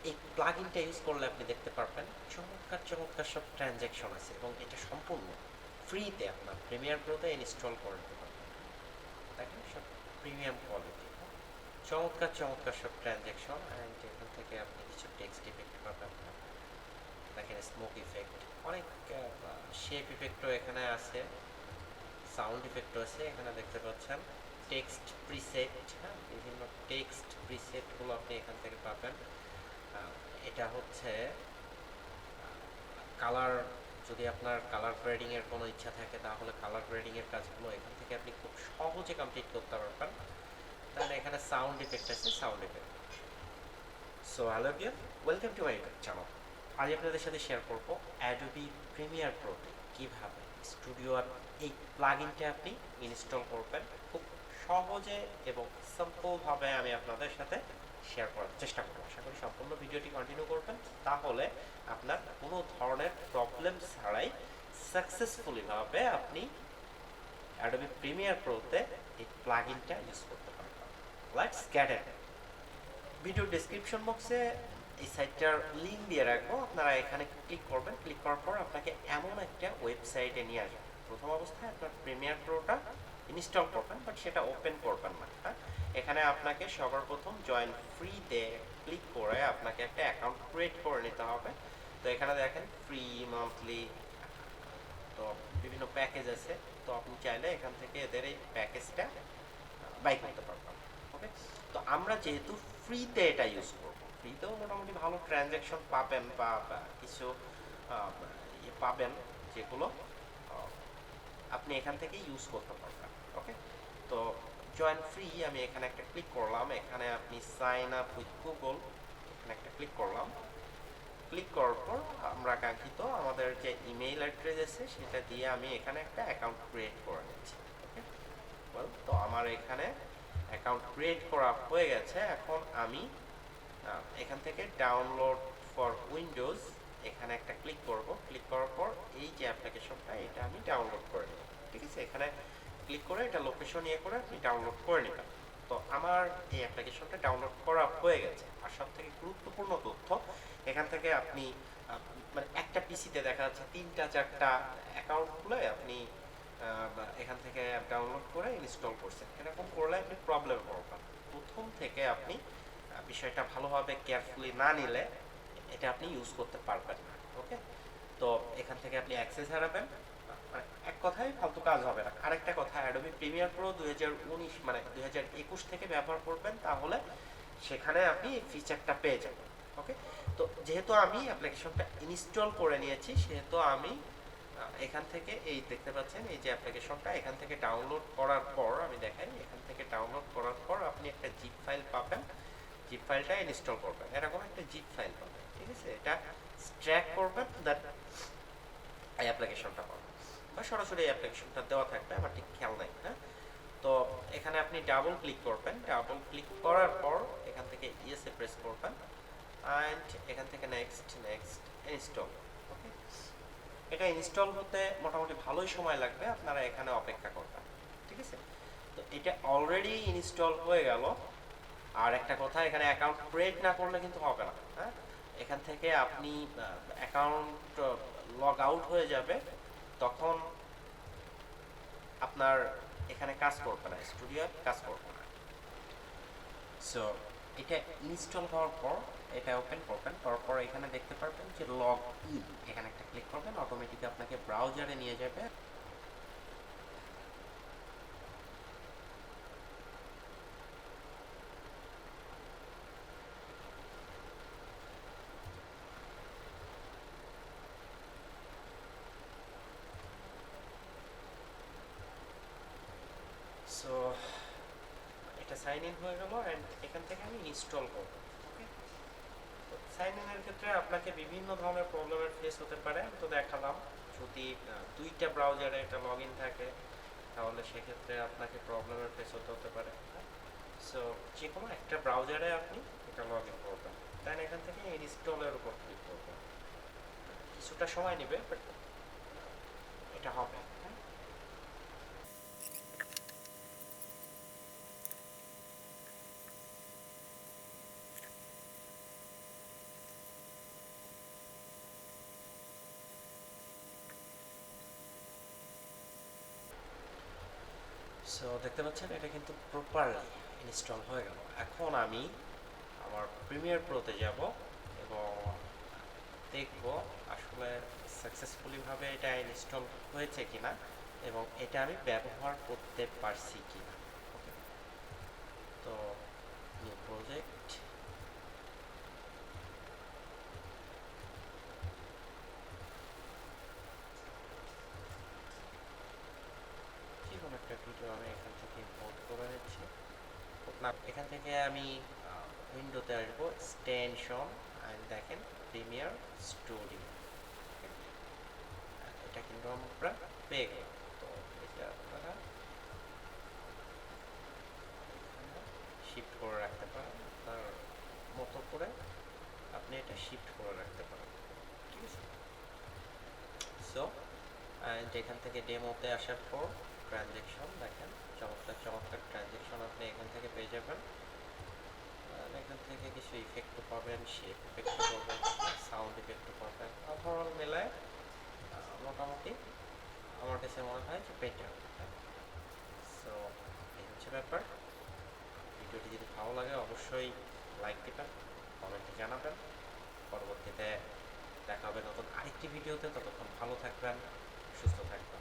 এই প্লাগইনটা ইউজ করলে আপনি দেখতে পারবেন চমৎকার চমৎকার সব ট্রানজ্যাকশন আছে এবং এটা সম্পূর্ণ ফ্রিতে আপনার প্রিমিয়ার প্রোতে ইনস্টল করে নিতে পারবেন। দেখেন সব প্রিমিয়াম কোয়ালিটি, চমৎকার চমৎকার সব ট্রানজ্যাকশন। অ্যান্ড এখান থেকে আপনি কিছু টেক্সট ইফেক্ট পাবেন, দেখেন স্মোক ইফেক্ট, অনেক শেপ ইফেক্টও এখানে আছে, সাউন্ড ইফেক্টও আছে এখানে দেখতে পাচ্ছেন। টেক্সট প্রিসেট, হ্যাঁ, বিভিন্ন টেক্সট প্রিসেটগুলো আপনি এখান থেকে পাবেন। এটা হচ্ছে কালার, যদি আপনার কালার গ্রেডিংয়ের কোনো ইচ্ছা থাকে তাহলে কালার গ্রেডিংয়ের কাজগুলো এখান থেকে আপনি খুব সহজে কমপ্লিট করতে পারবেন। তাহলে এখানে সাউন্ড ইফেক্ট আছে, sound effect. So hello everyone, welcome to my YouTube channel. আজ আপনাদের সাথে শেয়ার করব অ্যাডোবি প্রিমিয়ার প্রোতে কীভাবে স্টুডিও অ্যাপ এই প্লাগইনটা আপনি ইনস্টল করবেন খুব সহজে এবং সিম্পলভাবে আমি আপনাদের সাথে শেয়ার করার চেষ্টা করব। আশা করি সম্পূর্ণ ভিডিওটি কন্টিনিউ করবেন, তাহলে আপনার কোনো ধরনের প্রবলেম ছাড়াই সাকসেসফুলিভাবে আপনি অ্যাডোবি প্রিমিয়ার প্রোতে এই প্লাগইনটা ইউজ করতে পারবেন। Let's get it. Video description বক্সে এই সাইটটার লিঙ্ক দিয়ে রাখবো, আপনারা এখানে ক্লিক করবেন। ক্লিক করার পর আপনাকে এমন একটা ওয়েবসাইটে নিয়ে আসবে। প্রথম অবস্থায় আপনার প্রিমিয়ার প্রোটা ইনস্টল করবেন, বাট সেটা ওপেন করবেন না। হ্যাঁ, এখানে আপনাকে সবার প্রথম জয়েন ফ্রিতে ক্লিক করে আপনাকে একটা অ্যাকাউন্ট ক্রিয়েট করে নিতে হবে। তো এখানে দেখেন ফ্রি, মান্থলি, তো বিভিন্ন প্যাকেজ আছে। তো আপনি চাইলে এখান থেকে এদের এই প্যাকেজটা বাই করতে পারবেন। ওকে, তো আমরা যেহেতু ফ্রিতে এটা ইউজ করব, ফ্রিতেও মোটামুটি ভালো ট্রানজ্যাকশন পাবেন বা কিছু পাবেন যেগুলো আপনি এখান থেকে ইউজ করতে পারবেন। ওকে, তো জয়েন ফ্রি আমি এখানে একটা ক্লিক করলাম। এখানে আপনি সাইন আপ উইথ গুগল, এখানে একটা ক্লিক করলাম। ক্লিক করার পর আমরা কাঙ্ক্ষিত আমাদের যে ইমেইল অ্যাড্রেস আছে সেটা দিয়ে আমি এখানে একটা অ্যাকাউন্ট ক্রিয়েট করে নিচ্ছি। ওকে, তো আমার এখানে অ্যাকাউন্ট ক্রিয়েট করা হয়ে গেছে। এখন আমি এখান থেকে ডাউনলোড ফর উইন্ডোজ এখানে একটা ক্লিক করব। ক্লিক করার পর এই যে অ্যাপ্লিকেশনটা এটা আমি ডাউনলোড করে নেব। ঠিক আছে, এখানে ক্লিক করে এটা লোকেশন ইয়ে করে আপনি ডাউনলোড করে নেবেন। তো আমার এই অ্যাপ্লিকেশনটা ডাউনলোড করা হয়ে গেছে। আর সব থেকে গুরুত্বপূর্ণ তথ্য, এখান থেকে আপনি মানে একটা পিসিতে দেখা যাচ্ছে 3টা 4টা অ্যাকাউন্ট খুলে আপনি এখান থেকে ডাউনলোড করে ইনস্টল করছেন। এরকম করলে আপনি প্রবলেম করবেন। প্রথম থেকে আপনি বিষয়টা ভালোভাবে কেয়ারফুলি না নিলে এটা আপনি ইউজ করতে পারবেন না। ওকে, তো এখান থেকে আপনি অ্যাক্সেস হারাবেন, মানে এক কথায় ফালতু কাজ হবে না। আরেকটা কথা, অ্যাডোবি প্রিমিয়ার প্রো 2019 মানে 2021 থেকে ব্যবহার করবেন, তাহলে সেখানে আপনি এই ফিচারটা পেয়ে যাবেন। ওকে, তো যেহেতু আমি অ্যাপ্লিকেশনটা ইনস্টল করে নিয়েছি সেহেতু আমি এখান থেকে এই দেখতে পাচ্ছেন এই যে অ্যাপ্লিকেশনটা এখান থেকে ডাউনলোড করার পর আমি দেখাই, এখান থেকে ডাউনলোড করার পর আপনি একটা জিপ ফাইল পাবেন। জিপ ফাইলটা ইনস্টল করবেন, এরকম একটা জিপ ফাইল পাবেন। ঠিক আছে, এটা ট্র্যাক করবেন, দ্যাট এই অ্যাপ্লিকেশনটা পাবেন, বা সরাসরি এই অ্যাপ্লিকেশনটা দেওয়া থাকবে, আমার ঠিক খেয়াল নাই। হ্যাঁ, তো এখানে আপনি ডাবল ক্লিক করবেন। ডাবল ক্লিক করার পর এখান থেকে ইয়েসে প্রেস করবেন অ্যান্ড এখান থেকে নেক্সট নেক্সট ইনস্টল। ওকে, এটা ইনস্টল হতে মোটামুটি ভালোই সময় লাগবে, আপনারা এখানে অপেক্ষা করবেন। ঠিক আছে, তো এটা অলরেডি ইনস্টল হয়ে গেল। আর একটা কথা, এখানে অ্যাকাউন্ট ক্রিয়েট না করলে কিন্তু হবে না। হ্যাঁ, এখান থেকে আপনি অ্যাকাউন্ট লগ আউট হয়ে যাবে, তখন আপনার এখানে কাজ করবে না, স্টুডিও কাজ করবে না। সো এটা ইনস্টল হওয়ার পর এটা ওপেন করবেন, তারপর এখানে দেখতে পারবেন যে লগ ইন, এখানে একটা ক্লিক করবেন, অটোমেটিক আপনাকে ব্রাউজারে নিয়ে যাবে। সো এটা সাইন ইন হয়ে গেল অ্যান্ড এখান থেকে আমি ইনস্টল করব। ওকে, তো সাইন ইনের ক্ষেত্রে আপনাকে বিভিন্ন ধরনের প্রবলেমের ফেস হতে পারে, আমি তো দেখালাম। যদি 2টা ব্রাউজারে এটা লগ ইন থাকে তাহলে সেক্ষেত্রে আপনাকে প্রবলেমের ফেস হতে পারে। সো যে কোনো একটা ব্রাউজারে আপনি এটা লগ ইন করবেন, দেন এখান থেকে ইনস্টলের উপর ক্লিক করবেন। কিছুটা সময় নেবে, বাট এটা হবে। সো দেখতে পাচ্ছেন এটা কিন্তু প্রপারলি ইনস্টল হয়ে গেল। এখন আমি আমার প্রিমিয়ার প্রোতে যাব এবং দেখব আসলে সাকসেসফুলি ভাবে এটা ইনস্টল হয়েছে কিনা এবং এটা আমি ব্যবহার করতে পারছি কিনা। ওকে, তো নিউ প্রজেক্ট, যে কোনো একটা ভিডিও আমি এখান থেকে ইম্পোর্ট করে নিচ্ছি। না, এখান থেকে আমি উইন্ডোতে আসবো, এক্সটেনশন, অ্যান্ড দেখেন প্রিমিয়ার স্টুডিও। এটা কিন্তু আমরা পেয়ে গেলাম। তো এটা আপনারা শিফট করে রাখতে পারেন আপনার মতো করে, আপনি এটা শিফট করে রাখতে পারেন, ঠিক আছে। সো এখান থেকে ডেমোতে আসার পর ট্রানজ্যাকশন দেখেন, চমৎকার চমৎকার ট্রানজ্যাকশন আপনি এখান থেকে পেয়ে যাবেন। আর এখান থেকে কিছু ইফেক্টও পাবেন, শেপ ইফেক্টও পাবেন, সাউন্ড ইফেক্টও পাবেন। ওভারঅল মেলায় মোটামুটি আমার কাছে মনে হয় যে বেটার। সো এই হচ্ছে ব্যাপার। ভিডিওটি যদি ভালো লাগে অবশ্যই লাইক দিবেন, কমেন্টে জানাবেন। পরবর্তীতে দেখা হবে নতুন আরেকটি ভিডিওতে। ততক্ষণ ভালো থাকবেন, সুস্থ থাকবেন।